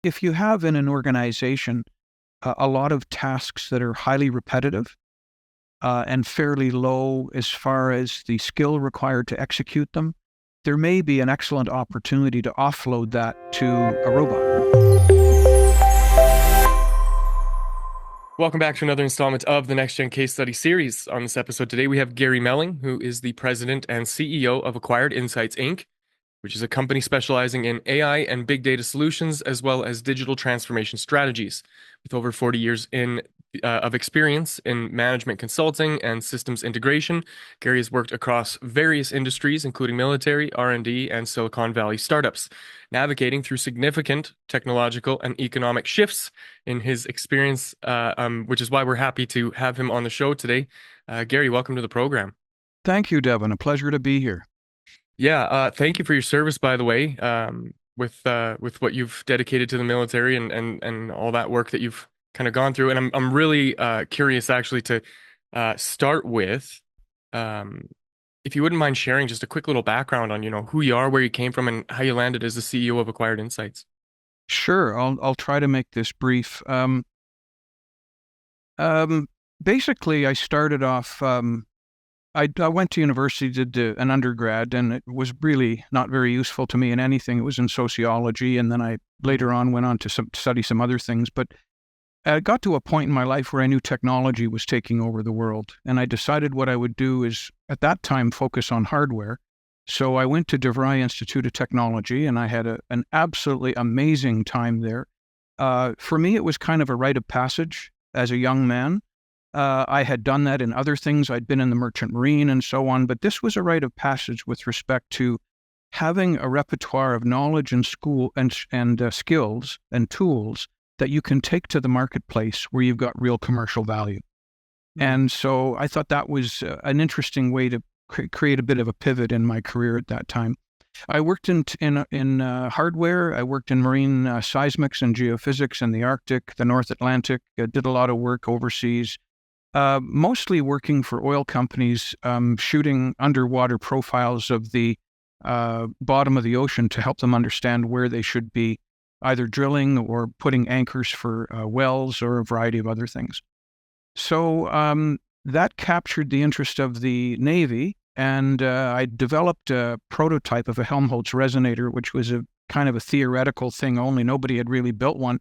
if you have in an organization a lot of tasks that are highly repetitive and fairly low as far as the skill required to execute them, there may be an excellent opportunity to offload that to a robot. Welcome back to another installment of the Next Gen Case Study series. On this episode today, we have Gary Melling, who is the president and CEO of Acquired Insights, Inc., which is a company specializing in AI and big data solutions, as well as digital transformation strategies. With over 40 years of experience in management consulting and systems integration, Gary has worked across various industries, including military, R&D, and Silicon Valley startups, navigating through significant technological and economic shifts in his experience, which is why we're happy to have him on the show today. Gary, welcome to the program. Thank you, Devin. A pleasure to be here. Yeah, thank you for your service, by the way, with what you've dedicated to the military and all that work that you've kind of gone through. And I'm really curious actually to start with, if you wouldn't mind sharing just a quick little background on, who you are, where you came from, and how you landed as the CEO of Acquired Insights. Sure, I'll try to make this brief. Basically, I started off. I went to university, did an undergrad, and it was really not very useful to me in anything. It was in sociology, and then I later on went on to study some other things. But I got to a point in my life where I knew technology was taking over the world, and I decided what I would do is, at that time, focus on hardware. So I went to DeVry Institute of Technology, and I had an absolutely amazing time there. For me, it was kind of a rite of passage as a young man. I had done that in other things. I'd been in the Merchant Marine and so on, but this was a rite of passage with respect to having a repertoire of knowledge and school and skills and tools that you can take to the marketplace where you've got real commercial value. And so I thought that was an interesting way to create a bit of a pivot in my career at that time. I worked in hardware. I worked in marine seismics and geophysics in the Arctic, the North Atlantic. Did a lot of work overseas. Mostly working for oil companies, shooting underwater profiles of the bottom of the ocean to help them understand where they should be either drilling or putting anchors for wells or a variety of other things. So that captured the interest of the Navy, and I developed a prototype of a Helmholtz resonator, which was a kind of a theoretical thing only. Nobody had really built one.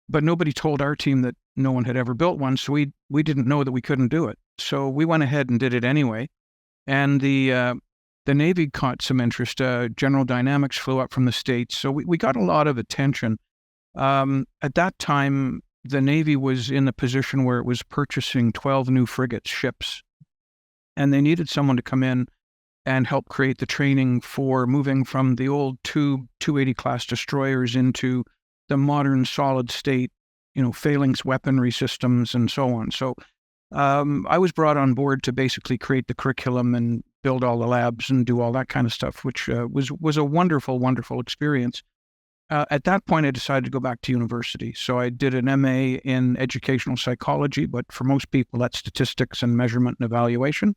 But nobody told our team that no one had ever built one, so we didn't know that we couldn't do it. So we went ahead and did it anyway. And the Navy caught some interest. General Dynamics flew up from the States, so we got a lot of attention. At that time, the Navy was in a position where it was purchasing 12 new frigate ships, and they needed someone to come in and help create the training for moving from the old tube 280 class destroyers into the modern solid state, phalanx weaponry systems and so on. So I was brought on board to basically create the curriculum and build all the labs and do all that kind of stuff, which was a wonderful, wonderful experience. At that point, I decided to go back to university. So I did an MA in educational psychology, but for most people, that's statistics and measurement and evaluation.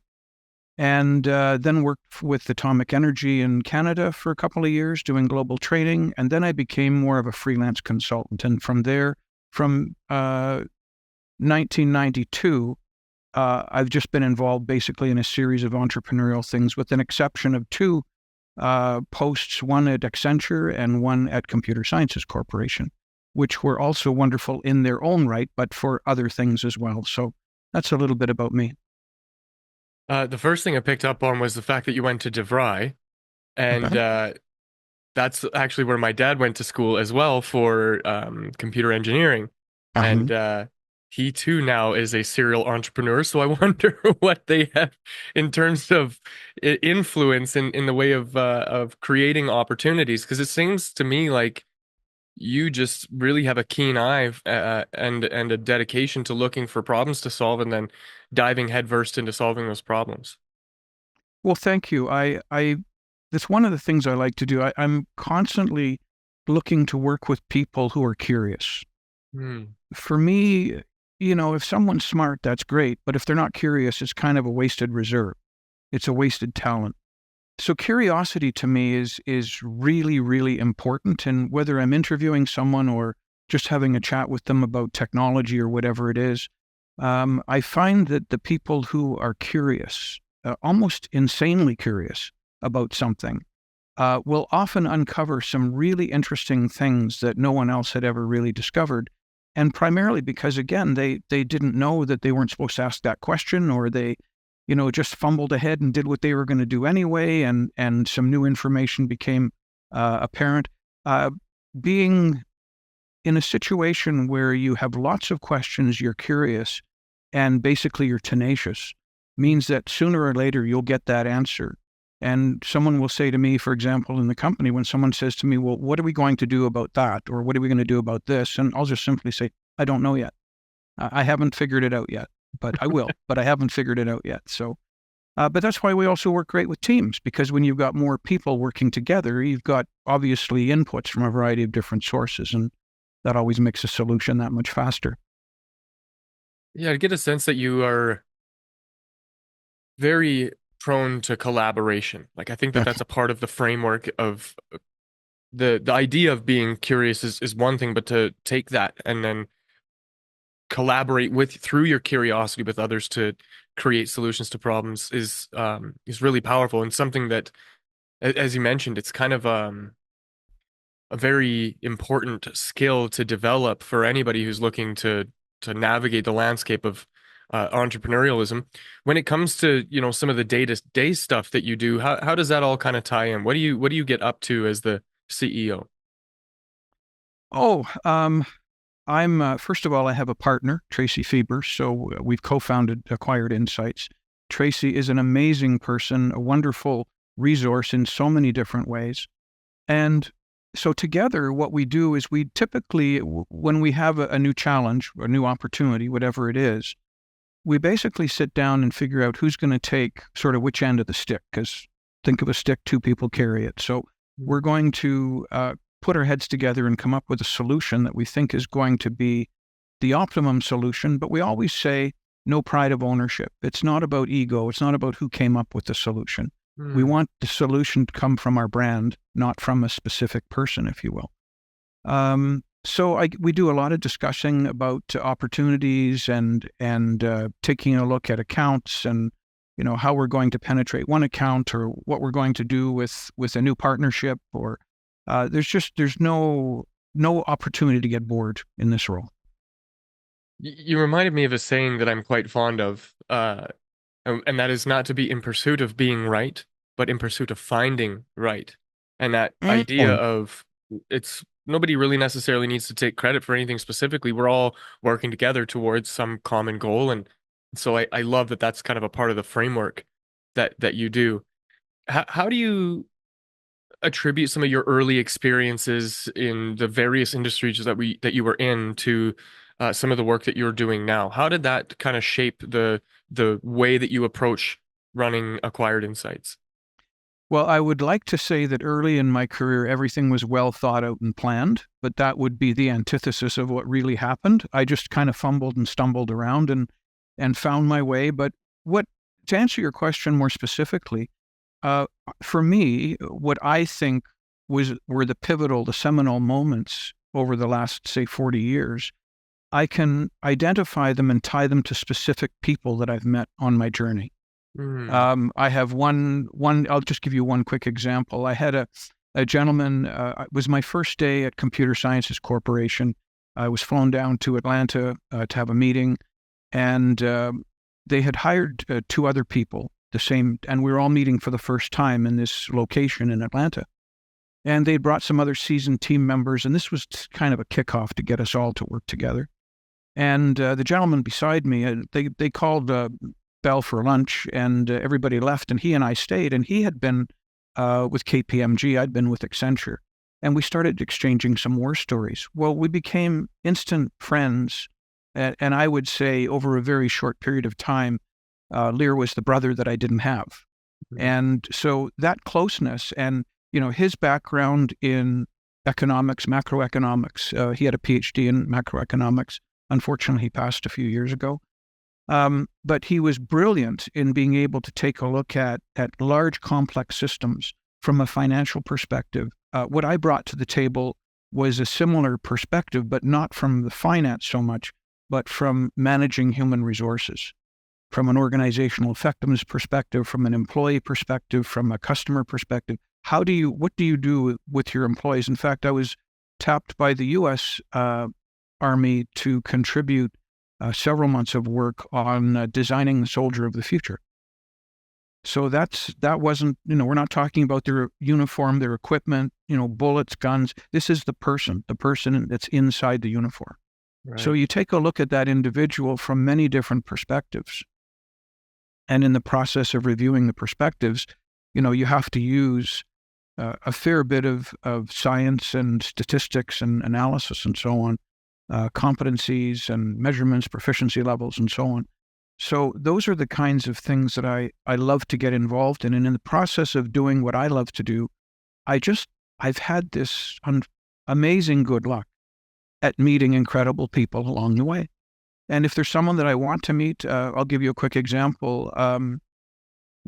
And then worked with Atomic Energy in Canada for a couple of years doing global training. And then I became more of a freelance consultant. And from there, from 1992, I've just been involved basically in a series of entrepreneurial things with an exception of two posts, one at Accenture and one at Computer Sciences Corporation, which were also wonderful in their own right, but for other things as well. So that's a little bit about me. The first thing I picked up on was the fact that you went to DeVry, and Okay. that's actually where my dad went to school as well for computer engineering. Uh-huh. And he too now is a serial entrepreneur. So I wonder what they have in terms of influence in the way of creating opportunities. Because it seems to me like you just really have a keen eye and a dedication to looking for problems to solve and then diving headfirst into solving those problems. Well, thank you. That's one of the things I like to do. I'm constantly looking to work with people who are curious. Hmm. For me, if someone's smart, that's great. But if they're not curious, it's kind of a wasted reserve. It's a wasted talent. So curiosity to me is really, really important. And whether I'm interviewing someone or just having a chat with them about technology or whatever it is, I find that the people who are curious, almost insanely curious about something, will often uncover some really interesting things that no one else had ever really discovered. And primarily because, again, they didn't know that they weren't supposed to ask that question, or they, just fumbled ahead and did what they were going to do anyway, and some new information became apparent. Being in a situation where you have lots of questions, you're curious, and basically you're tenacious, means that sooner or later you'll get that answer. And someone will say to me, for example, in the company, when someone says to me, well, what are we going to do about that? Or what are we going to do about this? And I'll just simply say, I don't know yet. I haven't figured it out yet, but I will, but I haven't figured it out yet. So, but that's why we also work great with teams, because when you've got more people working together, you've got obviously inputs from a variety of different sources, and that always makes a solution that much faster. Yeah, I get a sense that you are very prone to collaboration. Like I think that Yes. that's a part of the framework of the idea of being curious is one thing, but to take that and then collaborate with through your curiosity with others to create solutions to problems is really powerful and something that, as you mentioned, it's kind of a very important skill to develop for anybody who's looking to navigate the landscape of entrepreneurialism. When it comes to, some of the day-to-day stuff that you do, how does that all kind of tie in? What do you get up to as the CEO? Oh, I'm first of all, I have a partner, Tracy Fieber. So we've co-founded Acquired Insights. Tracy is an amazing person, a wonderful resource in so many different ways. And so together, what we do is we typically, when we have a new challenge or a new opportunity, whatever it is, we basically sit down and figure out who's going to take sort of which end of the stick. Because think of a stick, two people carry it. So we're going to put our heads together and come up with a solution that we think is going to be the optimum solution. But we always say no pride of ownership. It's not about ego. It's not about who came up with the solution. We Hmm. want the solution to come from our brand, not from a specific person, if you will. So we do a lot of discussing about opportunities and taking a look at accounts and how we're going to penetrate one account or what we're going to do with a new partnership. Or there's no opportunity to get bored in this role. You reminded me of a saying that I'm quite fond of, and that is not to be in pursuit of being right, but in pursuit of finding right. And that idea Mm. of it's nobody really necessarily needs to take credit for anything specifically. We're all working together towards some common goal. And so I love that that's kind of a part of the framework that you do. How do you attribute some of your early experiences in the various industries that you were in to some of the work that you're doing now? How did that kind of shape the way that you approach running Acquired Insights? Well, I would like to say that early in my career, everything was well thought out and planned, but that would be the antithesis of what really happened. I just kind of fumbled and stumbled around and found my way. But what to answer your question more specifically, uh, for me, what I think were the seminal moments over the last, say, 40 years. I can identify them and tie them to specific people that I've met on my journey. Mm, I have one. I'll just give you one quick example. I had a gentleman. It was my first day at Computer Sciences Corporation. I was flown down to Atlanta to have a meeting, and they had hired two other people, the same, and we were all meeting for the first time in this location in Atlanta. And they brought some other seasoned team members, and this was kind of a kickoff to get us all to work together. And the gentleman beside me, they called bell for lunch, and everybody left, and he and I stayed. And he had been with KPMG, I'd been with Accenture, and we started exchanging some war stories. Well, we became instant friends, and I would say over a very short period of time, Lear was the brother that I didn't have. mm, And so that closeness and, his background in economics, macroeconomics, he had a PhD in macroeconomics. Unfortunately, he passed a few years ago. But he was brilliant in being able to take a look at large, complex systems from a financial perspective. What I brought to the table was a similar perspective, but not from the finance so much, but from managing human resources, from an organizational effectiveness perspective, from an employee perspective, from a customer perspective. What do you do with your employees? In fact, I was tapped by the U.S. Army to contribute several months of work on designing the soldier of the future. So that wasn't, we're not talking about their uniform, their equipment, bullets, guns. This is the person that's inside the uniform. Right. So you take a look at that individual from many different perspectives. And in the process of reviewing the perspectives, you have to use a fair bit of science and statistics and analysis and so on, competencies and measurements, proficiency levels, and so on. So those are the kinds of things that I love to get involved in. And in the process of doing what I love to do, I've had this amazing good luck at meeting incredible people along the way. And if there's someone that I want to meet, I'll give you a quick example.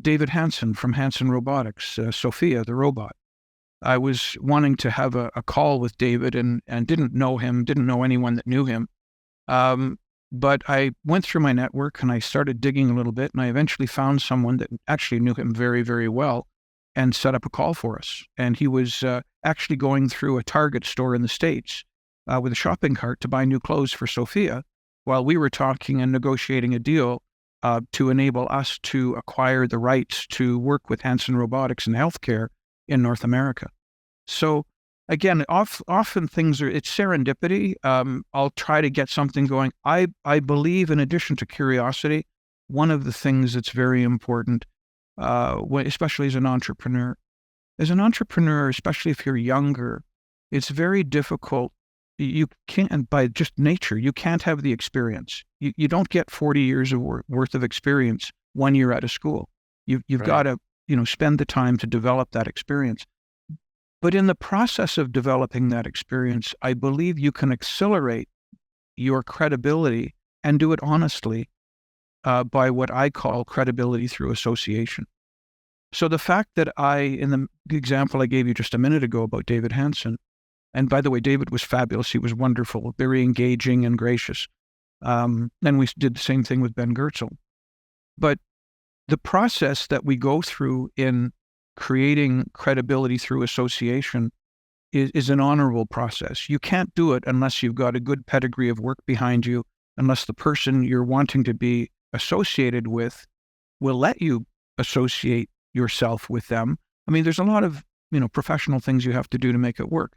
David Hansen from Hansen Robotics, Sophia, the robot. I was wanting to have a call with David and didn't know him, didn't know anyone that knew him. But I went through my network and I started digging a little bit, and I eventually found someone that actually knew him very, very well and set up a call for us. And he was actually going through a Target store in the States with a shopping cart to buy new clothes for Sophia while we were talking and negotiating a deal to enable us to acquire the rights to work with Hansen Robotics in healthcare in North America. So again, often it's serendipity. I'll try to get something going. I believe, in addition to curiosity, one of the things that's very important, especially as an entrepreneur, especially if you're younger, it's very difficult. You can't, by just nature, you can't have the experience. You don't get 40 years of worth of experience when you're at a school. You've Right. got to, spend the time to develop that experience. But in the process of developing that experience, I believe you can accelerate your credibility and do it honestly by what I call credibility through association. So the fact that in the example I gave you just a minute ago about David Hansen, and by the way, David was fabulous. He was wonderful, very engaging and gracious. And we did the same thing with Ben Gertzel. But the process that we go through in creating credibility through association is an honorable process. You can't do it unless you've got a good pedigree of work behind you, unless the person you're wanting to be associated with will let you associate yourself with them. I mean, there's a lot of, professional things you have to do to make it work.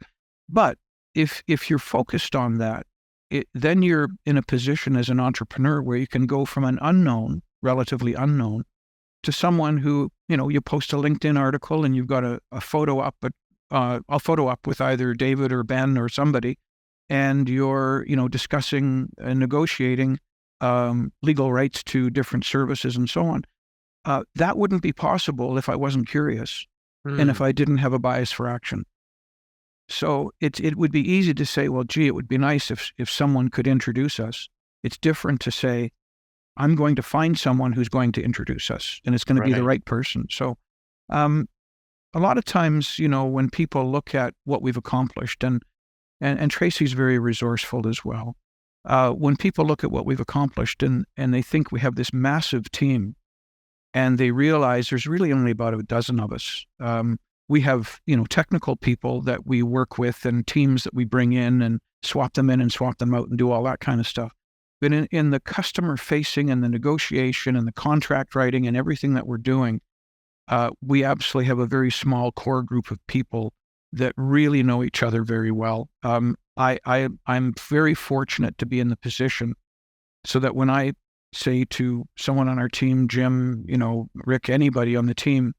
But if you're focused on that, then you're in a position as an entrepreneur where you can go from an unknown, relatively unknown, to someone who, you post a LinkedIn article and you've got a photo up, a photo up with either David or Ben or somebody, and you're, discussing and negotiating legal rights to different services and so on. That wouldn't be possible if I wasn't curious and if I didn't have a bias for action. So it would be easy to say, well, gee, it would be nice if someone could introduce us. It's different to say, I'm going to find someone who's going to introduce us, and it's going to be the right person. So a lot of times, when people look at what we've accomplished, and Tracy's very resourceful as well, when people look at what we've accomplished and they think we have this massive team, and they realize there's really only about a dozen of us. We have, technical people that we work with and teams that we bring in and swap them in and swap them out and do all that kind of stuff. But in the customer facing and the negotiation and the contract writing and everything that we're doing, we absolutely have a very small core group of people that really know each other very well. I'm very fortunate to be in the position so that when I say to someone on our team, Jim, Rick, anybody on the team,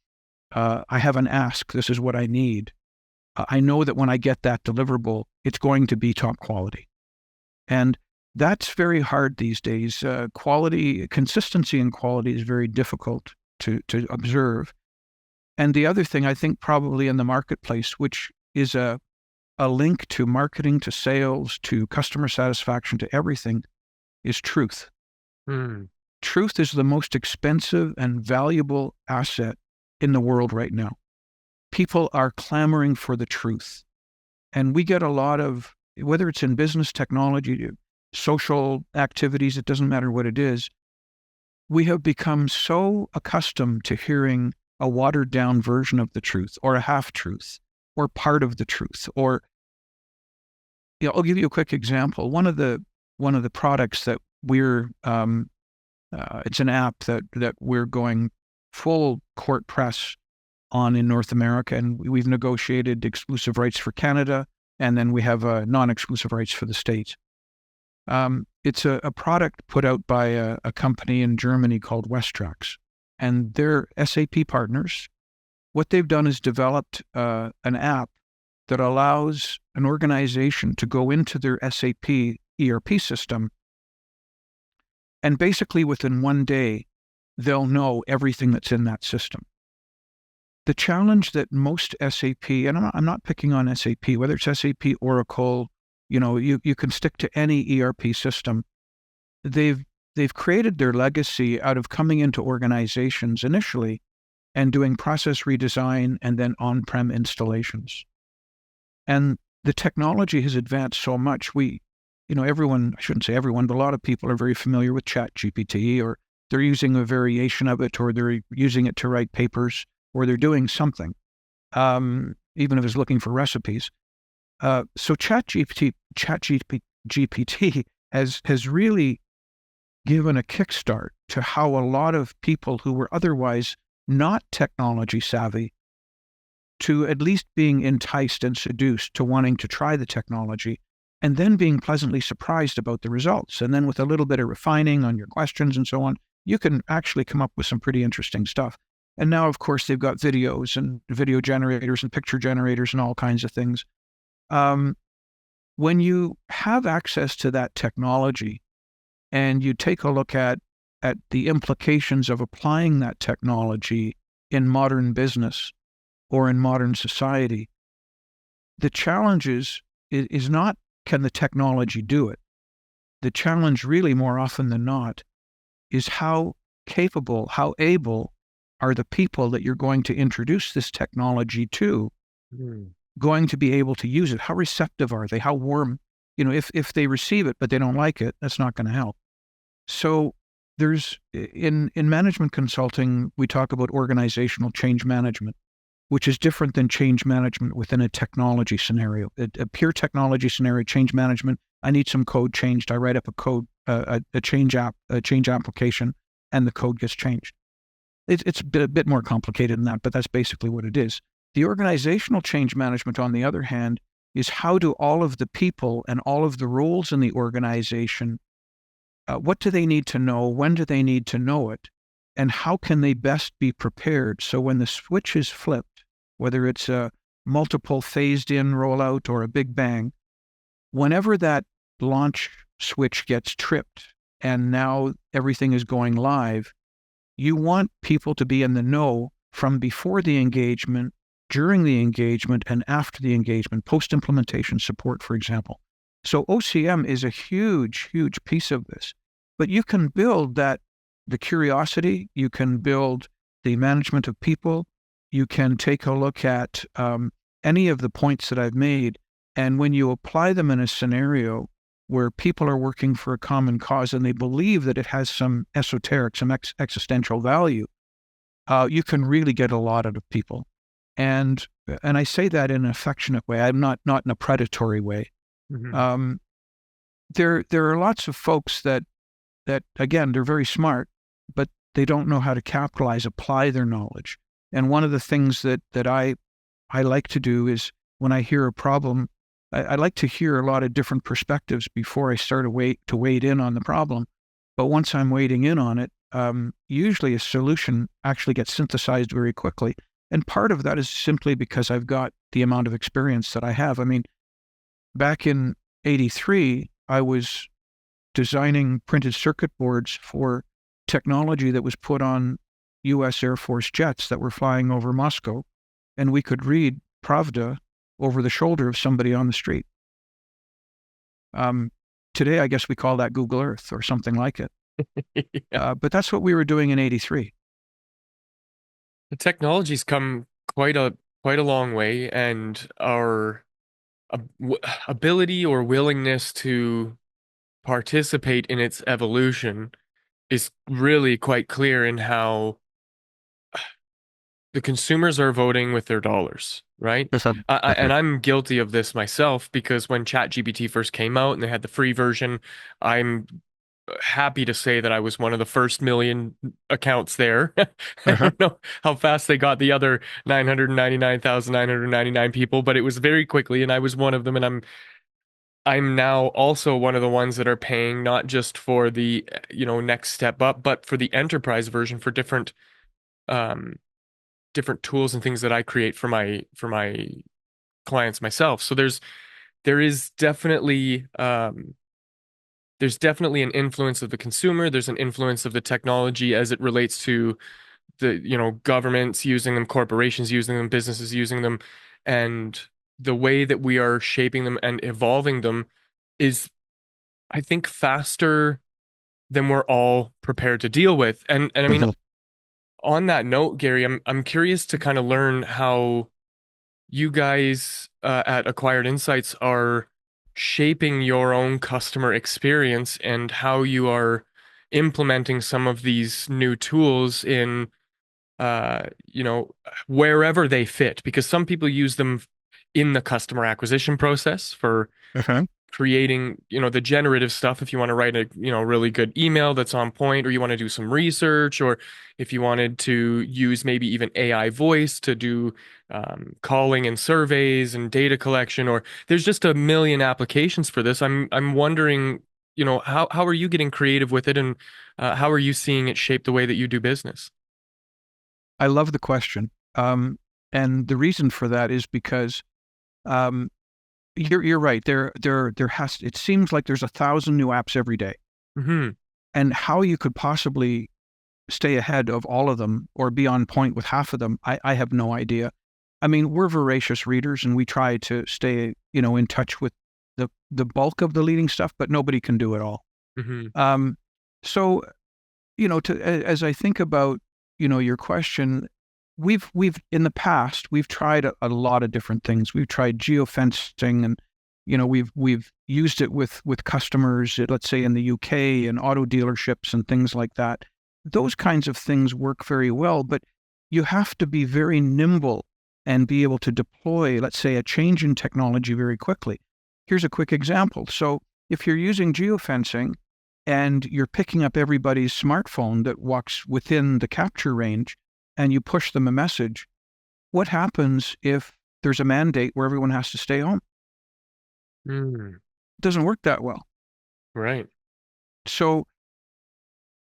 I have an ask, this is what I need. I know that when I get that deliverable, it's going to be top quality. And that's very hard these days. Consistency and quality is very difficult to observe. And the other thing I think probably in the marketplace, which is a link to marketing, to sales, to customer satisfaction, to everything, is truth. truth is the most expensive and valuable asset in the world right now. People are clamoring for the truth. And we get a lot of, whether it's in business, technology, social activities, it doesn't matter what it is, we have become so accustomed to hearing a watered down version of the truth, or a half truth, or part of the truth. Or, I'll give you a quick example. One of the products that we're it's an app that we're going full court press on in North America, and we've negotiated exclusive rights for Canada, and then we have non-exclusive rights for the States. It's a product put out by a company in Germany called Westrax, and they're SAP partners. What they've done is developed an app that allows an organization to go into their SAP ERP system, and basically within one day, they'll know everything that's in that system. The challenge that most SAP, and I'm not picking on SAP, whether it's SAP, Oracle, you can stick to any ERP system. They've created their legacy out of coming into organizations initially and doing process redesign and then on-prem installations. And the technology has advanced so much. Everyone, I shouldn't say everyone, but a lot of people are very familiar with ChatGPT, or they're using a variation of it, or they're using it to write papers, or they're doing something, even if it's looking for recipes. So ChatGPT has really given a kickstart to how a lot of people who were otherwise not technology savvy to at least being enticed and seduced to wanting to try the technology, and then being pleasantly surprised about the results. And then with a little bit of refining on your questions and so on, you can actually come up with some pretty interesting stuff. And now, of course, they've got videos and video generators and picture generators and all kinds of things. When you have access to that technology and you take a look at the implications of applying that technology in modern business or in modern society, the challenge is not, can the technology do it? The challenge really, more often than not, is how capable, how able are the people that you're going to introduce this technology to going to be able to use it? How receptive are they? How warm? If they receive it but they don't like it, that's not going to help. So there's, in management consulting, we talk about organizational change management, which is different than change management within a technology scenario. A pure technology scenario, change management, I need some code changed. I write up a code, a change application, and the code gets changed. It's a bit more complicated than that, but that's basically what it is. The organizational change management, on the other hand, is how do all of the people and all of the roles in the organization, what do they need to know? When do they need to know it? And how can they best be prepared so when the switch is flipped, whether it's a multiple phased-in rollout or a big bang, whenever that launch switch gets tripped and now everything is going live, you want people to be in the know from before the engagement, during the engagement, and after the engagement, post-implementation support, for example. So OCM is a huge, huge piece of this. But you can build the curiosity, you can build the management of people, you can take a look at any of the points that I've made, and when you apply them in a scenario where people are working for a common cause and they believe that it has some esoteric, some existential value, you can really get a lot out of people. And I say that in an affectionate way. I'm not in a predatory way. Mm-hmm. There are lots of folks that again, they're very smart, but they don't know how to capitalize, apply their knowledge. And one of the things that I like to do is when I hear a problem, I like to hear a lot of different perspectives before I start to wade in on the problem. But once I'm wading in on it, usually a solution actually gets synthesized very quickly. And part of that is simply because I've got the amount of experience that I have. I mean, back in '83, I was designing printed circuit boards for technology that was put on U.S. Air Force jets that were flying over Moscow, and we could read Pravda over the shoulder of somebody on the street. Today, I guess we call that Google Earth or something like it. Yeah. But that's what we were doing in '83. The technology's come quite a long way, and our ability or willingness to participate in its evolution is really quite clear in how the consumers are voting with their dollars, right? Yes, sir. Yes, And sir. I'm guilty of this myself because when ChatGPT first came out and they had the free version, I'm happy to say that I was one of the first million accounts there. I Uh-huh. don't know how fast they got the other 999,999 people, but it was very quickly, and I was one of them. And I'm now also one of the ones that are paying not just for the next step up, but for the enterprise version for um different tools and things that I create for my clients myself. So there is there's definitely an influence of the consumer. There's an influence of the technology as it relates to the, governments using them, corporations using them, businesses using them, and the way that we are shaping them and evolving them is, I think, faster than we're all prepared to deal with. And I mean, Mhm. on that note, Gary, I'm curious to kind of learn how you guys at Acquired Insights are shaping your own customer experience and how you are implementing some of these new tools in, uh, you know, wherever they fit, because some people use them in the customer acquisition process for Uh-huh. creating, the generative stuff if you want to write a, really good email that's on point, or you want to do some research, or if you wanted to use maybe even AI voice to do calling and surveys and data collection, or there's just a million applications for this. I'm wondering, how are you getting creative with it, and how are you seeing it shape the way that you do business? I love the question. And the reason for that is because um, you're right. It seems like there's 1,000 new apps every day, Hmm. and how you could possibly stay ahead of all of them or be on point with half of them, I have no idea. I mean, we're voracious readers and we try to stay, in touch with the bulk of the leading stuff, but nobody can do it all. Hmm. Um, so, as I think about, your question, we've in the past, we've tried a lot of different things. We've tried geofencing and, we've used it with customers, let's say in the UK and auto dealerships and things like that. Those kinds of things work very well, but you have to be very nimble and be able to deploy, let's say, a change in technology very quickly. Here's a quick example. So if you're using geofencing and you're picking up everybody's smartphone that walks within the capture range and you push them a message, what happens if there's a mandate where everyone has to stay home? Mm. It doesn't work that well. Right. So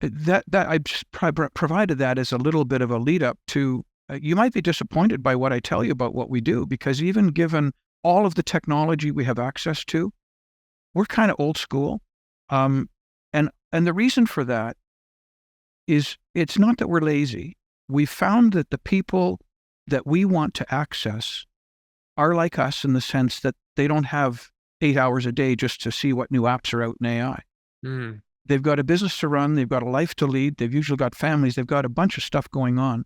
that I just provided that as a little bit of a lead up to you might be disappointed by what I tell you about what we do, because even given all of the technology we have access to, we're kind of old school. Um, and the reason for that is it's not that we're lazy. We found that the people that we want to access are like us in the sense that they don't have 8 hours a day just to see what new apps are out in AI. Mm. They've got a business to run, they've got a life to lead, they've usually got families, they've got a bunch of stuff going on.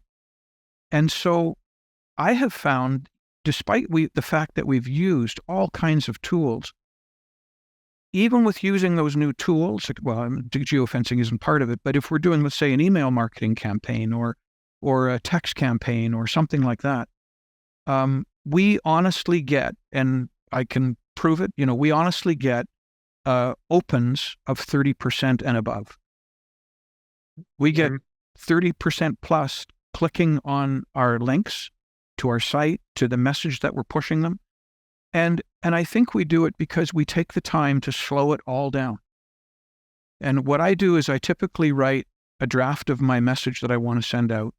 And so I have found, despite the fact that we've used all kinds of tools, even with using those new tools, well, geofencing isn't part of it, but if we're doing, let's say, an email marketing campaign or a text campaign or something like that, we honestly get, and I can prove it, we honestly get opens of 30% and above. We get 30% plus clicking on our links to our site, to the message that we're pushing them. And I think we do it because we take the time to slow it all down. And what I do is I typically write a draft of my message that I want to send out.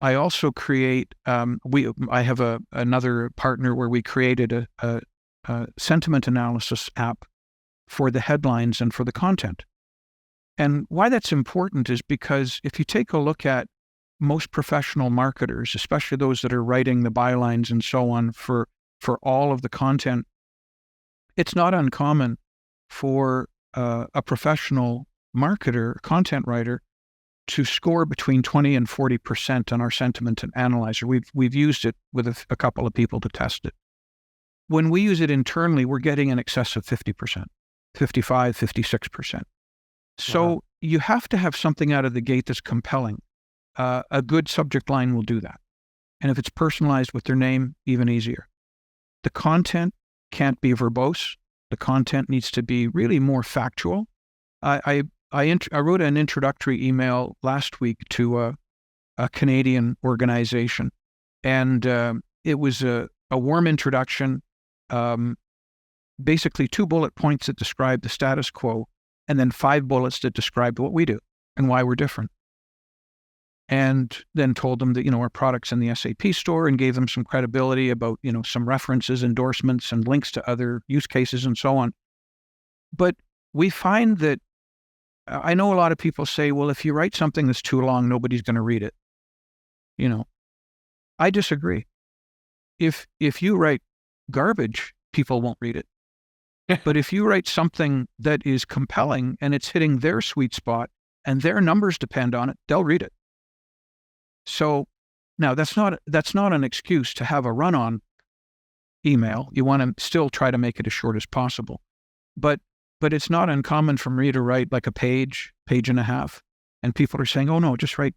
I also create, I have another partner where we created a sentiment analysis app for the headlines and for the content. And why that's important is because if you take a look at most professional marketers, especially those that are writing the bylines and so on for all of the content, it's not uncommon for a professional marketer, content writer, to score between 20 and 40% on our sentiment analyzer. We've used it with a couple of people to test it. When we use it internally, we're getting in excess of 50%, 55, 56%. So you have to have something out of the gate that's compelling. A good subject line will do that. And if it's personalized with their name, even easier. The content can't be verbose. The content needs to be really more factual. I wrote an introductory email last week to a Canadian organization, and it was a warm introduction, basically 2 bullet points that describe the status quo, and then 5 bullets that describe what we do and why we're different. And then told them that, our product's in the SAP store, and gave them some credibility about, some references, endorsements, and links to other use cases and so on. But we find that, I know a lot of people say, well, if you write something that's too long, nobody's going to read it. I disagree. If you write garbage, people won't read it. But if you write something that is compelling and it's hitting their sweet spot and their numbers depend on it, they'll read it. So now that's not an excuse to have a run-on email. You want to still try to make it as short as possible. But it's not uncommon for me to write like a page and a half, and people are saying, oh no, just write,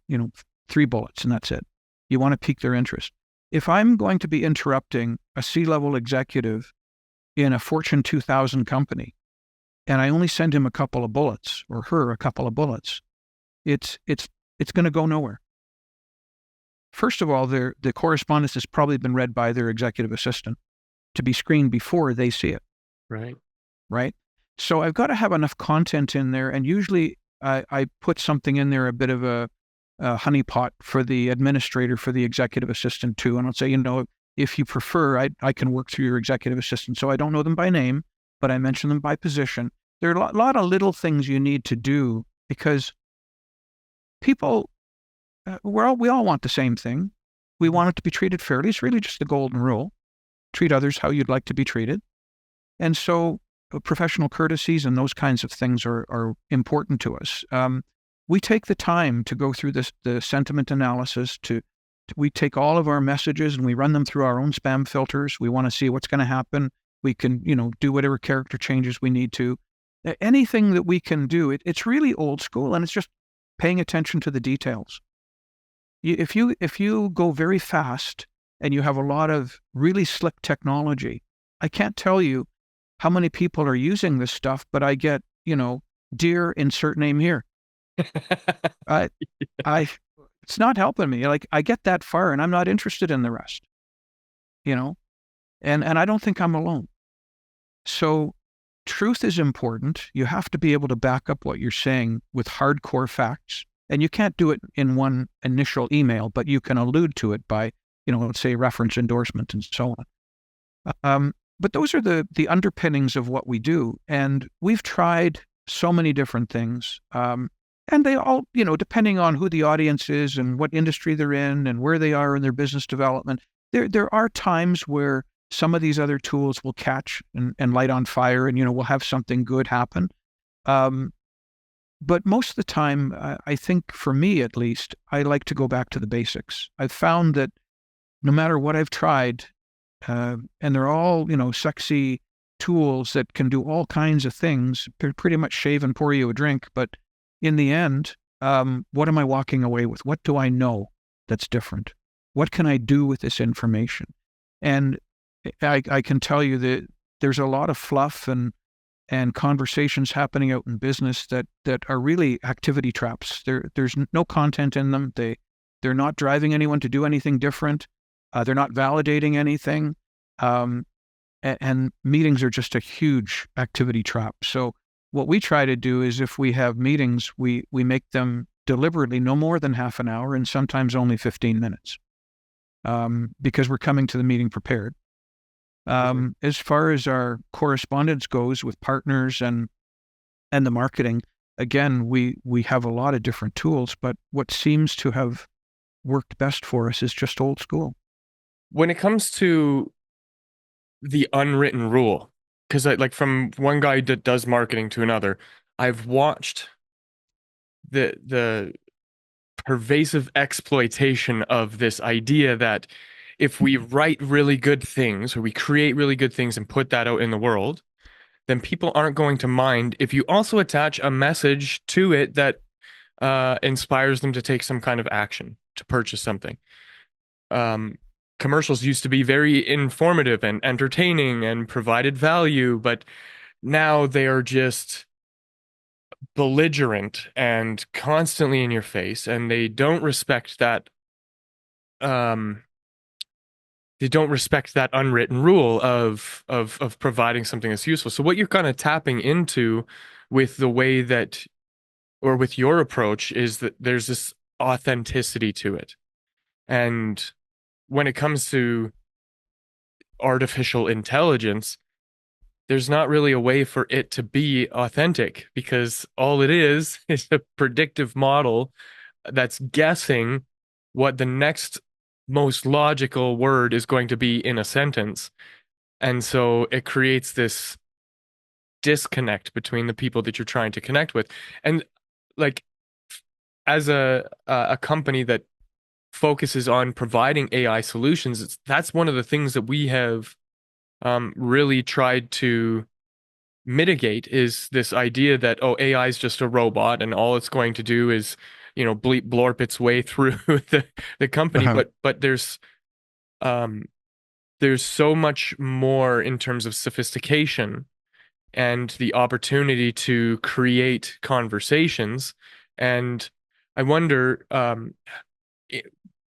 3 bullets and that's it. You want to pique their interest. If I'm going to be interrupting a C-level executive in a Fortune 2000 company, and I only send him a couple of bullets, or her a couple of bullets, it's going to go nowhere. First of all, the correspondence has probably been read by their executive assistant to be screened before they see it. Right? So I've got to have enough content in there, and usually I put something in there, a bit of a honeypot for the administrator, for the executive assistant too. And I'll say, if you prefer, I can work through your executive assistant. So I don't know them by name, but I mention them by position. There are a lot of little things you need to do, because people, we all want the same thing. We want it to be treated fairly. It's really just the golden rule. Treat others how you'd like to be treated. And so professional courtesies and those kinds of things are important to us. We take the time to go through the sentiment analysis. We take all of our messages and we run them through our own spam filters. We want to see what's going to happen. We can, do whatever character changes we need to. Anything that we can do, it's really old school, and it's just paying attention to the details. If you go very fast and you have a lot of really slick technology, I can't tell you how many people are using this stuff, but I get, dear insert name here. It's not helping me. Like, I get that far and I'm not interested in the rest, and I don't think I'm alone. So truth is important. You have to be able to back up what you're saying with hardcore facts. And you can't do it in one initial email, but you can allude to it by, let's say reference, endorsement, and so on. But those are the underpinnings of what we do. And we've tried so many different things. And they all, depending on who the audience is and what industry they're in and where they are in their business development, there are times where some of these other tools will catch and light on fire, and, we'll have something good happen. But most of the time, I think for me at least, I like to go back to the basics. I've found that no matter what I've tried, and they're all, sexy tools that can do all kinds of things, pretty much shave and pour you a drink. But in the end, what am I walking away with? What do I know that's different? What can I do with this information? And I can tell you that there's a lot of fluff and conversations happening out in business that are really activity traps. There's no content in them. They're not driving anyone to do anything different. They're not validating anything. And meetings are just a huge activity trap. So what we try to do is, if we have meetings, we make them deliberately no more than half an hour, and sometimes only 15 minutes, because we're coming to the meeting prepared. As far as our correspondence goes with partners and the marketing, again, we have a lot of different tools, but what seems to have worked best for us is just old school. When it comes to the unwritten rule, because from one guy that does marketing to another, I've watched the pervasive exploitation of this idea that if we write really good things or we create really good things and put that out in the world, then people aren't going to mind if you also attach a message to it that inspires them to take some kind of action, to purchase something. Um, Commercials used to be very informative and entertaining and provided value, but now they are just belligerent and constantly in your face, and um they don't respect that unwritten rule of providing something that's useful. So what you're kind of tapping into with the way that, or with your approach, is that there's this authenticity to it. And when it comes to artificial intelligence, there's not really a way for it to be authentic, because all it is is a predictive model that's guessing what the next most logical word is going to be in a sentence. And so it creates this disconnect between the people that you're trying to connect with. And like, as a company that focuses on providing AI solutions, that's one of the things that we have really tried to mitigate, is this idea that, oh, AI is just a robot and all it's going to do is, bleep blorp its way through the company. Uh-huh. But um, there's so much more in terms of sophistication and the opportunity to create conversations. And I wonder, i-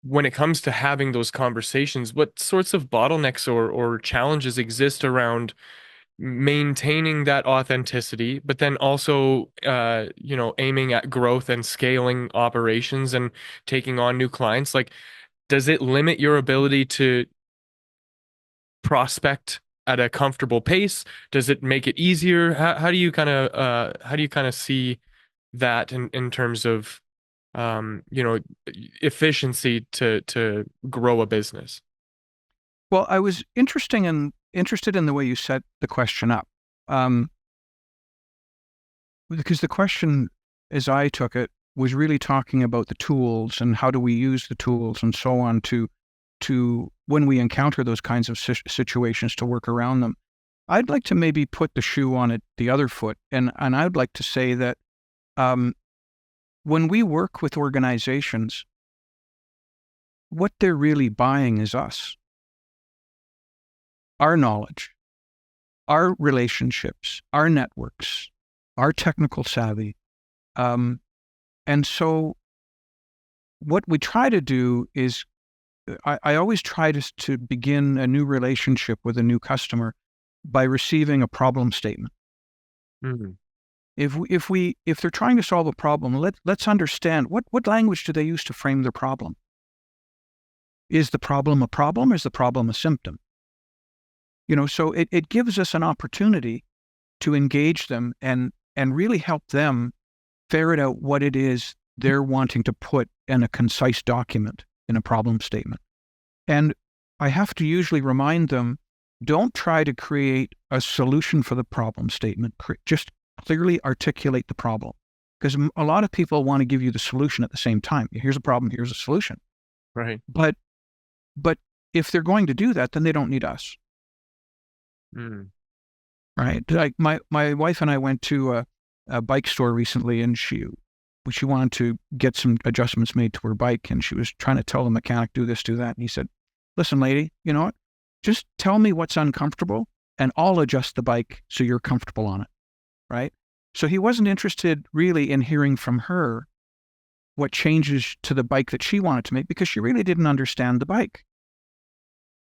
when it comes to having those conversations, what sorts of bottlenecks or challenges exist around maintaining that authenticity, but then also, aiming at growth and scaling operations and taking on new clients? Like, does it limit your ability to prospect at a comfortable pace? Does it make it easier? How do you kind of see that in terms of, you know, efficiency to grow a business? Well, I was interested in the way you set the question up, um, because the question, as I took it, was really talking about the tools and how do we use the tools and so on to when we encounter those kinds of situations to work around them. I'd like to maybe put the shoe on it the other foot, and I'd like to say that um, when we work with organizations, what they're really buying is us, our knowledge, our relationships, our networks, our technical savvy. Um, and so what we try to do is, I always try to begin a new relationship with a new customer by receiving a problem statement. Mhm. If they're trying to solve a problem, let's understand what language do they use to frame their problem. Is the problem a problem, or is the problem a symptom? So it gives us an opportunity to engage them and really help them ferret out what it is they're wanting to put in a concise document, in a problem statement. And I have to usually remind them, don't try to create a solution for the problem statement. Just clearly articulate the problem. Because a lot of people want to give you the solution at the same time. Here's a problem, here's a solution. Right. But if they're going to do that, then they don't need us. Mm. Right? Like my wife and I went to a bike store recently, and she wanted to get some adjustments made to her bike, and she was trying to tell the mechanic, do this, do that. And he said, listen, lady, you know what? Just tell me what's uncomfortable, and I'll adjust the bike so you're comfortable on it. Right? So he wasn't interested really in hearing from her what changes to the bike that she wanted to make, because she really didn't understand the bike.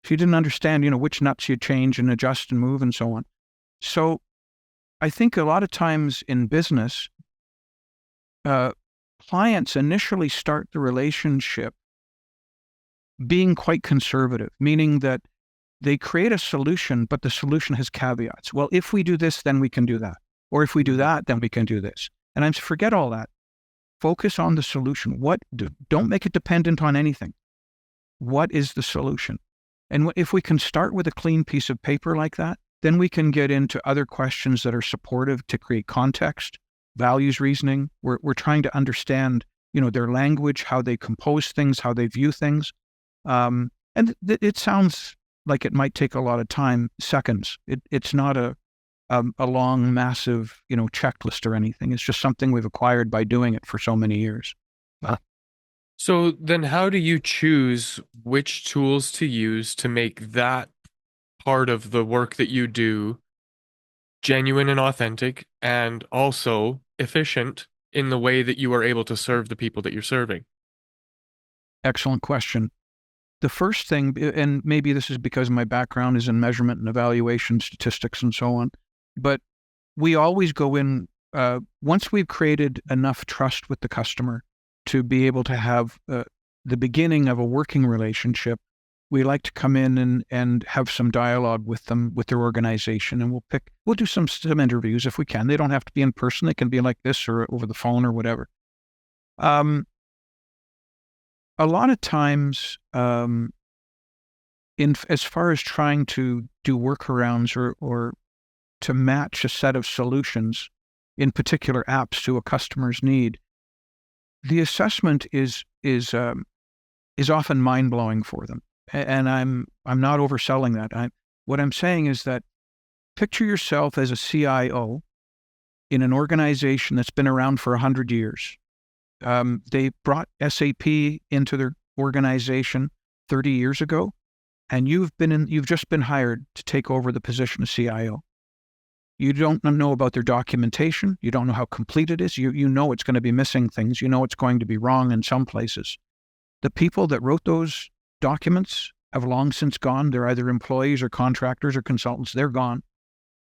She didn't understand, which nuts you change and adjust and move and so on. So I think a lot of times in business, clients initially start the relationship being quite conservative, meaning that they create a solution, but the solution has caveats. Well, if we do this, then we can do that. Or if we do that, then we can do this. And I'm forget all that. Focus on the solution. Don't make it dependent on anything. What is the solution? And if we can start with a clean piece of paper like that, then we can get into other questions that are supportive to create context values reasoning. We're trying to understand, their language, how they compose things, how they view things. And it sounds like it might take a lot of time, seconds. It's not a long, massive, checklist or anything. It's just something we've acquired by doing it for so many years. So then how do you choose which tools to use to make that part of the work that you do genuine and authentic and also efficient in the way that you are able to serve the people that you're serving? Excellent question. The first thing, and maybe this is because my background is in measurement and evaluation, statistics, and so on, but we always go in, once we've created enough trust with the customer to be able to have the beginning of a working relationship, we like to come in and have some dialogue with them, with their organization, and we'll do some interviews if we can. They don't have to be in person. They can be like this or over the phone or whatever. A lot of times, as far as trying to do workarounds or to match a set of solutions, in particular apps, to a customer's need, the assessment is often mind blowing for them. And I'm not overselling that. What I'm saying is that picture yourself as a CIO in an organization that's been around for 100 years. They brought SAP into their organization 30 years ago, and you've just been hired to take over the position of CIO. You don't know about their documentation. You don't know how complete it is. You know it's going to be missing things. You know it's going to be wrong in some places. The people that wrote those documents have long since gone. They're either employees or contractors or consultants. They're gone.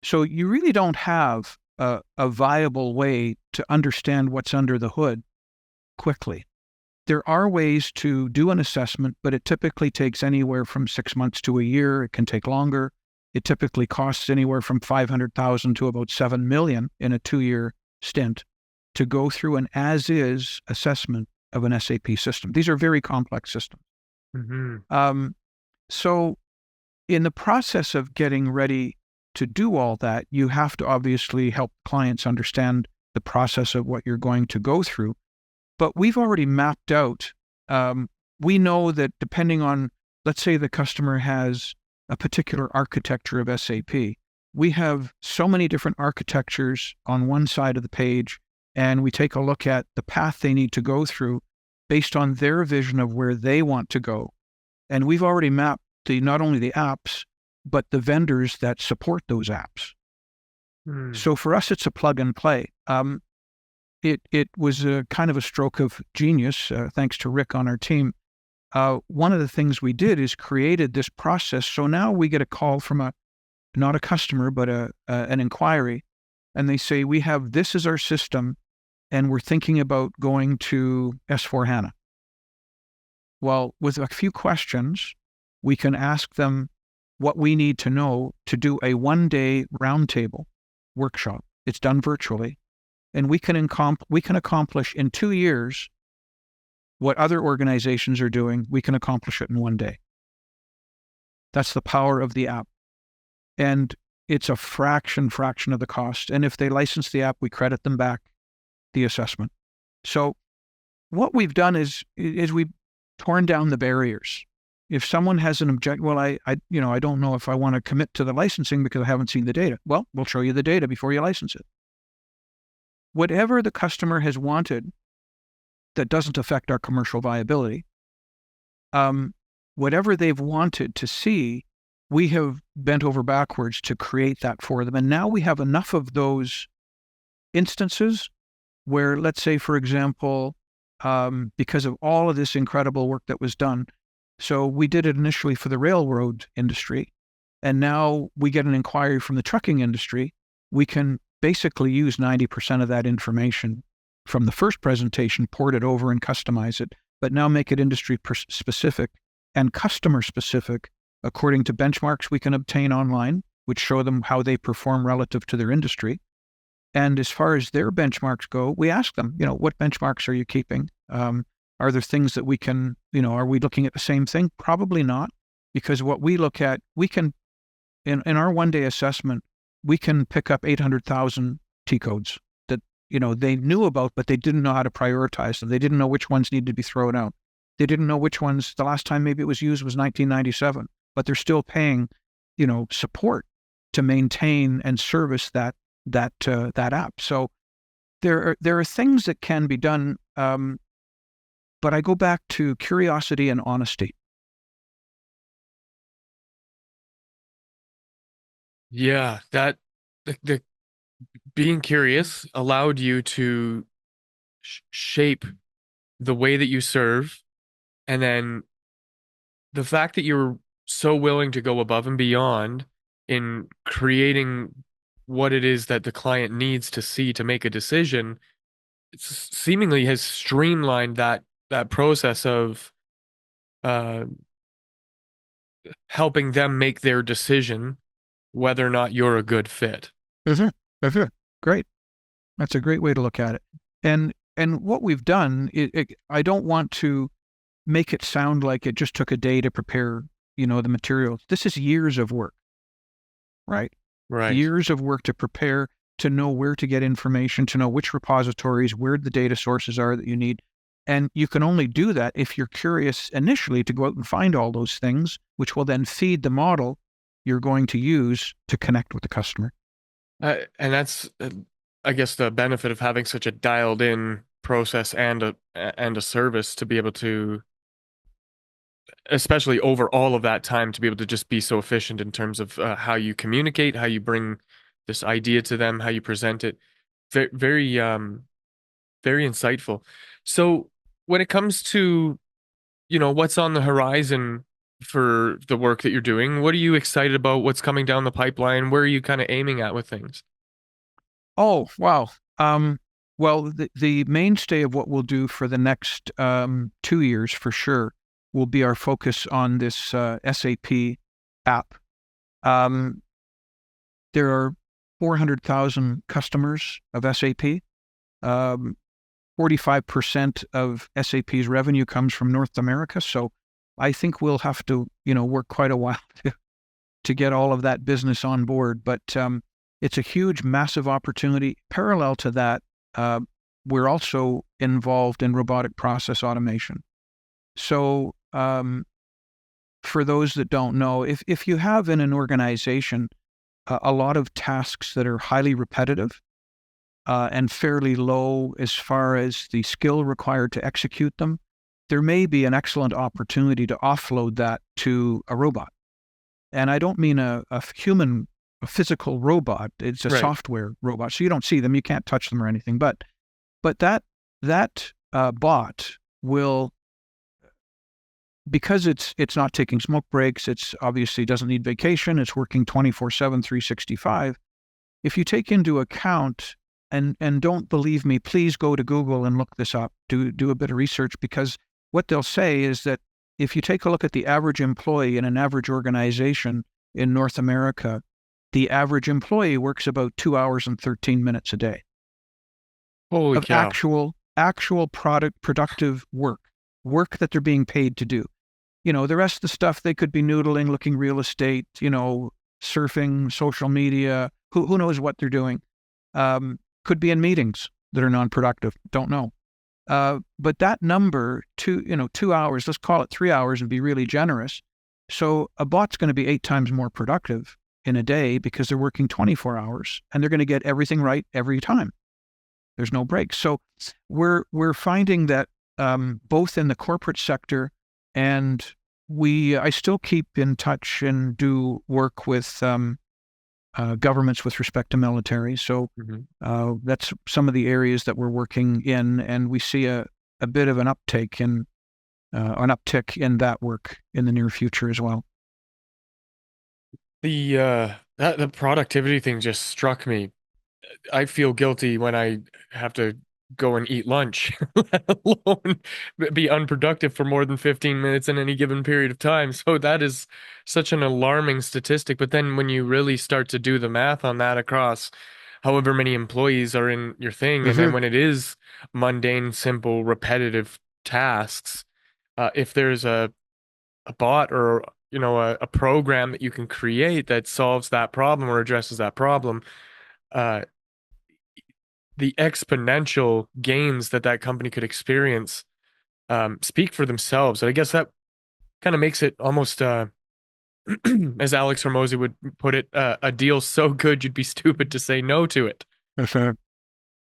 So you really don't have a viable way to understand what's under the hood quickly. There are ways to do an assessment, but it typically takes anywhere from 6 months to a year. It can take longer. It typically costs anywhere from $500,000 to about $7 million in a 2-year stint to go through an as-is assessment of an SAP system. These are very complex systems. Mm-hmm. So in the process of getting ready to do all that, you have to obviously help clients understand the process of what you're going to go through. But we've already mapped out, we know that depending on, let's say the customer has a particular architecture of SAP, we have so many different architectures on one side of the page, and we take a look at the path they need to go through based on their vision of where they want to go. And we've already mapped not only the apps, but the vendors that support those apps. So for us, it's a plug and play. It was a kind of a stroke of genius, thanks to Rick on our team. One of the things we did is created this process. So now we get a call from not a customer, but an inquiry, and they say, this is our system, and we're thinking about going to S/4HANA. Well, with a few questions, we can ask them what we need to know to do a 1-day roundtable workshop. It's done virtually. And we can accomplish in 2 years what other organizations are doing. We can accomplish it in 1 day. That's the power of the app. And it's a fraction of the cost. And if they license the app, we credit them back the assessment. So what we've done is we've torn down the barriers. If someone has an I don't know if I want to commit to the licensing because I haven't seen the data. Well, we'll show you the data before you license it. Whatever the customer has wanted that doesn't affect our commercial viability, whatever they've wanted to see, we have bent over backwards to create that for them. And now we have enough of those instances where, let's say, for example, because of all of this incredible work that was done, so we did it initially for the railroad industry, and now we get an inquiry from the trucking industry. We can basically use 90% of that information from the first presentation, port it over and customize it, but now make it industry specific and customer specific according to benchmarks we can obtain online, which show them how they perform relative to their industry. And as far as their benchmarks go, we ask them, what benchmarks are you keeping? Are there things that we can, are we looking at the same thing? Probably not, because what we look at, we can, in our 1-day assessment, we can pick up 800,000 T codes that, they knew about, but they didn't know how to prioritize them. They didn't know which ones needed to be thrown out. They didn't know which ones the last time maybe it was used was 1997, but they're still paying, support to maintain and service that app. So there are things that can be done, but I go back to curiosity and honesty. Yeah, that the being curious allowed you to shape the way that you serve, and then the fact that you're so willing to go above and beyond in creating what it is that the client needs to see to make a decision seemingly has streamlined that process of uh, helping them make their decision whether or not you're a good fit. Mm-hmm. Great. That's a great way to look at it. And what we've done, I don't want to make it sound like it just took a day to prepare, the materials. This is years of work, right? Right. Years of work to prepare, to know where to get information, to know which repositories, where the data sources are that you need. And you can only do that if you're curious initially to go out and find all those things, which will then feed the model you're going to use to connect with the customer. And that's, I guess, the benefit of having such a dialed in process and a service to be able to, especially over all of that time, to be able to just be so efficient in terms of how you communicate, how you bring this idea to them, how you present it. Very, very, very insightful. So when it comes to, what's on the horizon for the work that you're doing, what are you excited about? What's coming down the pipeline? Where are you kind of aiming at with things? Oh, wow. Well, the mainstay of what we'll do for the next 2 years for sure will be our focus on this SAP app. Um, there are 400,000 customers of SAP. 45% of SAP's revenue comes from North America. So I think we'll have to, work quite a while to get all of that business on board. But it's a huge, massive opportunity. Parallel to that, we're also involved in robotic process automation. So for those that don't know, if you have in an organization a lot of tasks that are highly repetitive and fairly low as far as the skill required to execute them, there may be an excellent opportunity to offload that to a robot. And I don't mean a physical robot. It's a Right. software robot. So you don't see them, you can't touch them or anything. But that bot will, because it's not taking smoke breaks, it's obviously doesn't need vacation, it's working 24/7, 365. If you take into account, and don't believe me, please go to Google and look this up, do a bit of research, because what they'll say is that if you take a look at the average employee in an average organization in North America, the average employee works about 2 hours and 13 minutes a day Holy of cow. actual productive work that they're being paid to do. The rest of the stuff, they could be noodling, looking real estate, surfing, social media, who knows what they're doing. Could be in meetings that are non-productive, don't know. But that number, 2 hours, let's call it 3 hours and be really generous. So a bot's going to be 8 times more productive in a day because they're working 24 hours and they're going to get everything right every time. There's no breaks. So we're finding that both in the corporate sector, and I still keep in touch and do work with governments with respect to military. So Mhm. that's some of the areas that we're working in, and we see a bit of an uptick in that work in the near future as well. The productivity thing just struck me. I feel guilty when I have to go and eat lunch, let alone be unproductive for more than 15 minutes in any given period of time. So that is such an alarming statistic. But then when you really start to do the math on that across however many employees are in your thing, and then Mm-hmm. when it is mundane, simple, repetitive tasks, if there's a bot or a program that you can create that solves that problem or addresses that problem, uh, the exponential gains that that company could experience speak for themselves. And I guess that kind of makes it almost, as Alex Hormozy would put it, a deal so good you'd be stupid to say no to it. Mhm.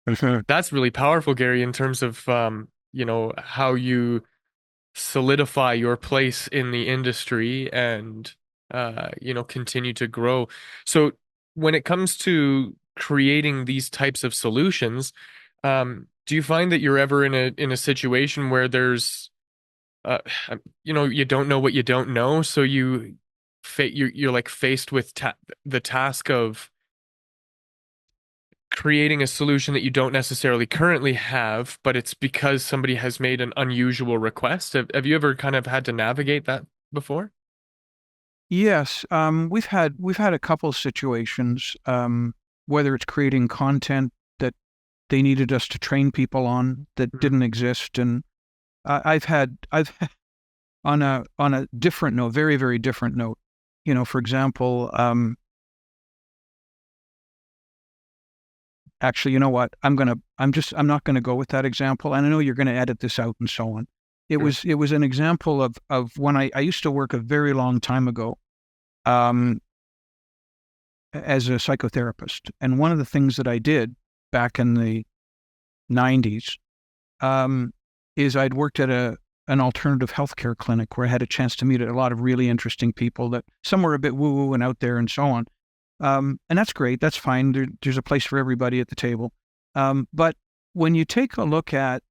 Mhm. That's really powerful, Gary, in terms of how you solidify your place in the industry and continue to grow. So when it comes to creating these types of solutions, do you find that you're ever in a situation where there's uh, you don't know what you don't know, so you're like faced with the task of creating a solution that you don't necessarily currently have, but it's because somebody has made an unusual request. Have you ever kind of had to navigate that before? Yes, we've had a couple situations, whether it's creating content that they needed us to train people on that Mhm. didn't exist, and I've on a different note, very very different note. For example, actually, you know what? I'm not gonna go with that example, and I know you're gonna edit this out and so on. Sure. It was an example of when I used to work a very long time ago. Um, as a psychotherapist. And one of the things that I did back in the 90s is I'd worked at an alternative healthcare clinic where I had a chance to meet a lot of really interesting people that some were a bit woo woo and out there and so on. And that's great. That's fine. There's a place for everybody at the table. But when you take a look at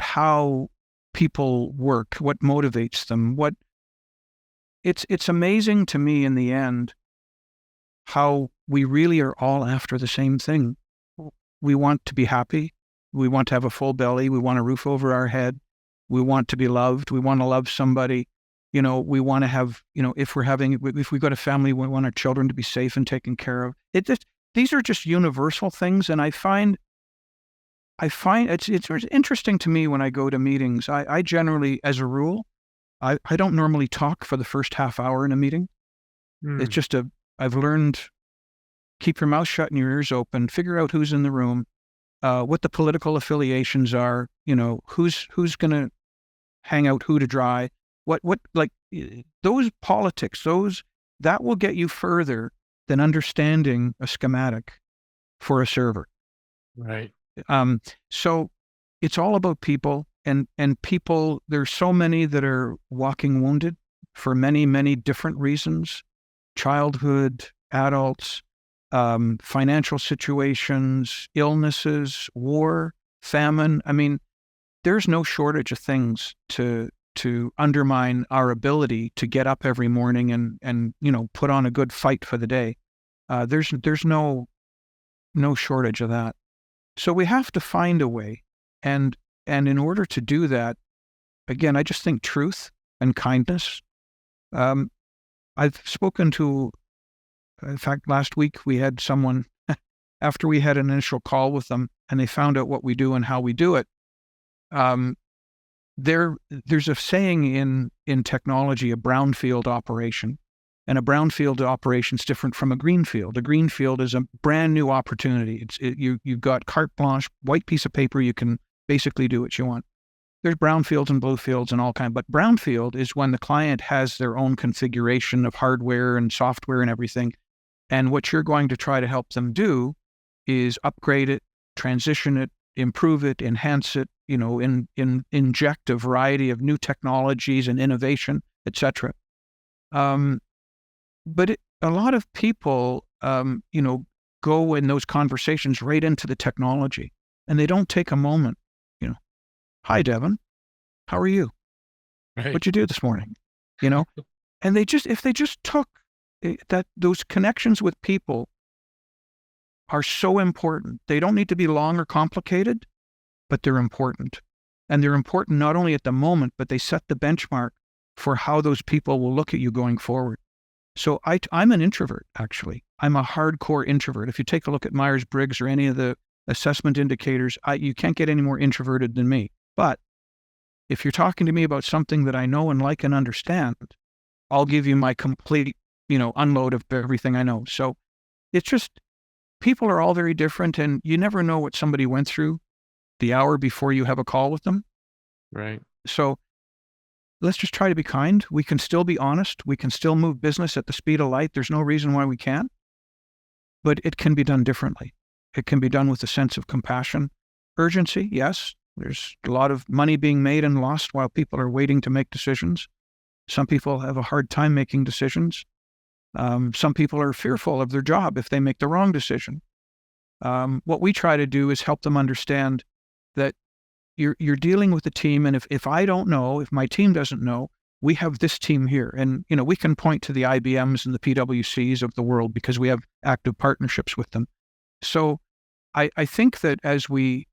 how people work, what motivates them, it's amazing to me in the end how we really are all after the same thing. We want to be happy. We want to have a full belly. We want a roof over our head. We want to be loved. We want to love somebody. We want to have, if we've got a family, we want our children to be safe and taken care of. These are just universal things. And I find it's interesting to me when I go to meetings. I generally, as a rule, I don't normally talk for the first half hour in a meeting. It's Hmm. just I've learned keep your mouth shut and your ears open, figure out who's in the room, what the political affiliations are, who's going to hang out who to dry, like those politics, that will get you further than understanding a schematic for a server. Right. Um, so it's all about people and people. There's so many that are walking wounded for many, many different reasons, childhood, adults, financial situations, illnesses, war, famine. I mean, there's no shortage of things to undermine our ability to get up every morning and put on a good fight for the day. There's no shortage of that. So we have to find a way, and in order to do that, again, I just think truth and kindness. Um, I've spoken to, in fact, last week we had someone after we had an initial call with them and they found out what we do and how we do it. Um, there's a saying in technology, a brownfield operation, and a brownfield operation is different from a greenfield. A greenfield is a brand new opportunity. You've got carte blanche, white piece of paper. You can basically do what you want. There's brownfields and bluefields and all kind, but brownfield is when the client has their own configuration of hardware and software and everything. And what you're going to try to help them do is upgrade it, transition it, improve it, enhance it, inject a variety of new technologies and innovation, etc. Um, but a lot of people, go in those conversations right into the technology, and they don't take a moment. You know, Hi, Devin, how are you? Right. What'd you do this morning? You know, and if they just took that, those connections with people are so important. They don't need to be long or complicated, but they're important. And they're important not only at the moment, but they set the benchmark for how those people will look at you going forward. So I'm an introvert, actually. I'm a hardcore introvert. If you take a look at Myers-Briggs or any of the assessment indicators, you can't get any more introverted than me. But if you're talking to me about something that I know and like and understand, I'll give you my complete, unload of everything I know. So it's just people are all very different, and you never know what somebody went through the hour before you have a call with them. Right. So let's just try to be kind. We can still be honest. We can still move business at the speed of light. There's no reason why we can't, but it can be done differently. It can be done with a sense of compassion. Urgency, yes. There's a lot of money being made and lost while people are waiting to make decisions. Some people have a hard time making decisions. Some people are fearful of their job if they make the wrong decision. What we try to do is help them understand that you're dealing with a team, and if I don't know, if my team doesn't know, we have this team here. And, we can point to the IBMs and the PwCs of the world because we have active partnerships with them. So I think that as we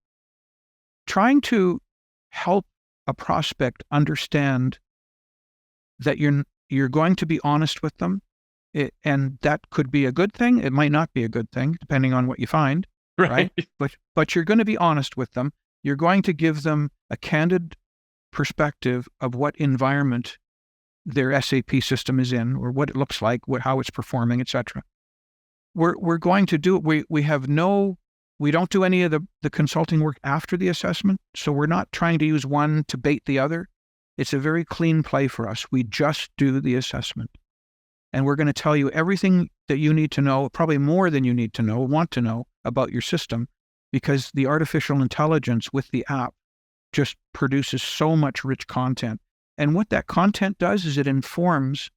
trying to help a prospect understand that you're going to be honest with them, and that could be a good thing. It might not be a good thing, depending on what you find, right? But you're going to be honest with them. You're going to give them a candid perspective of what environment their SAP system is in, or what it looks like, how it's performing, etc. We're going to do it. We don't do any of the consulting work after the assessment, so we're not trying to use one to bait the other. It's a very clean play for us. We just do the assessment. And we're going to tell you everything that you need to know, probably more than you need to know, want to know about your system, because the artificial intelligence with the app just produces so much rich content. And what that content does is it informs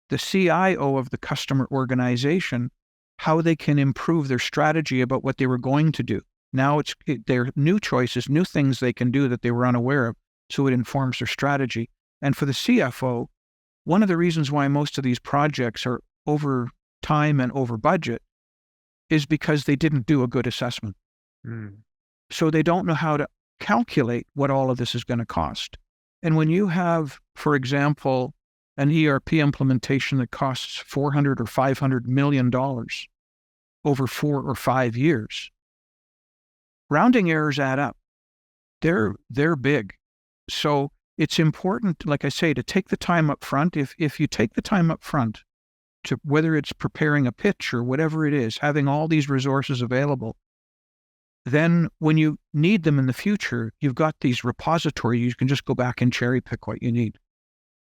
the CIO of the customer organization how they can improve their strategy about what they were going to do. Now their new choices, new things they can do that they were unaware of. So it informs their strategy. And for the CFO, one of the reasons why most of these projects are over time and over budget is because they didn't do a good assessment. So they don't know how to calculate what all of this is going to cost. And when you have, for example, an ERP implementation that costs $400 or $500 million over 4 or 5 years, rounding errors add up. They're big. So it's important, like I say, to take the time up front. If you take the time up front to, whether it's preparing a pitch or whatever it is, having all these resources available, then when you need them in the future, you've got these repositories. You can just go back and cherry pick what you need.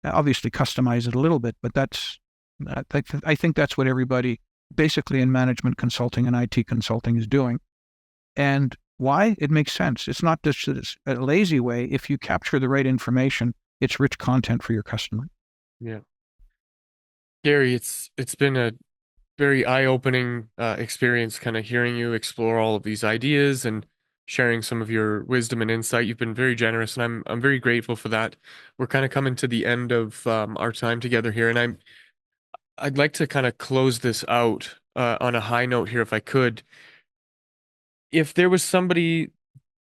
Obviously customize it a little bit, but I think that's what everybody basically in management consulting and IT consulting is doing. And why? It makes sense. It's not just a lazy way. If you capture the right information, it's rich content for your customer. Yeah. Gary, it's been a very eye-opening experience kind of hearing you explore all of these ideas and sharing some of your wisdom and insight. You've been very generous, and I'm very grateful for that. We're kind of coming to the end of our time together here, and I'd like to kind of close this out on a high note here, if I could. If there was somebody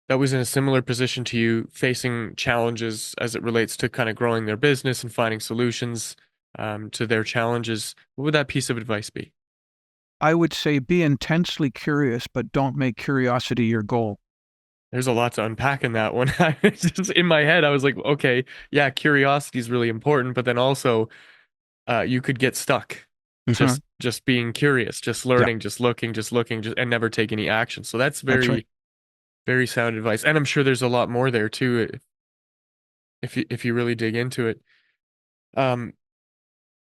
that was in a similar position to you, facing challenges as it relates to kind of growing their business and finding solutions to their challenges, what would that piece of advice be? I would say be intensely curious, but don't make curiosity your goal. There's a lot to unpack in that one. Just in my head, I was like, okay, yeah, curiosity is really important, but then also you could get stuck just being curious, just learning, just looking, and never take any action. So that's very, right. very sound advice. And I'm sure there's a lot more there too, if you really dig into it.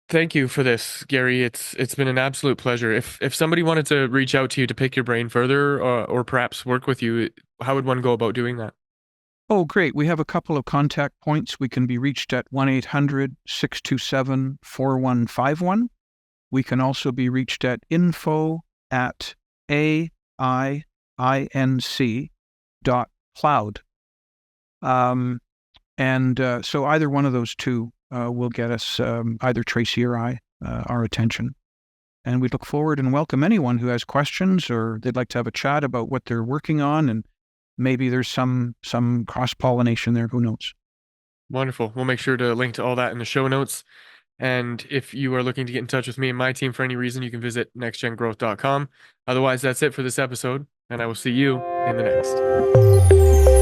Thank you for this, Gary. It's been an absolute pleasure. If somebody wanted to reach out to you to pick your brain further, or perhaps work with you, how would one go about doing that? Oh, great. We have a couple of contact points. We can be reached at 1-800-627-4151. We can also be reached at info@aiinc.cloud. So either one of those two will get us, either Tracy or I, our attention. And we look forward and welcome anyone who has questions or they'd like to have a chat about what they're working on, and maybe there's some cross-pollination there. Who knows? Wonderful. We'll make sure to link to all that in the show notes. And if you are looking to get in touch with me and my team for any reason, you can visit nextgengrowth.com. Otherwise, that's it for this episode, and I will see you in the next.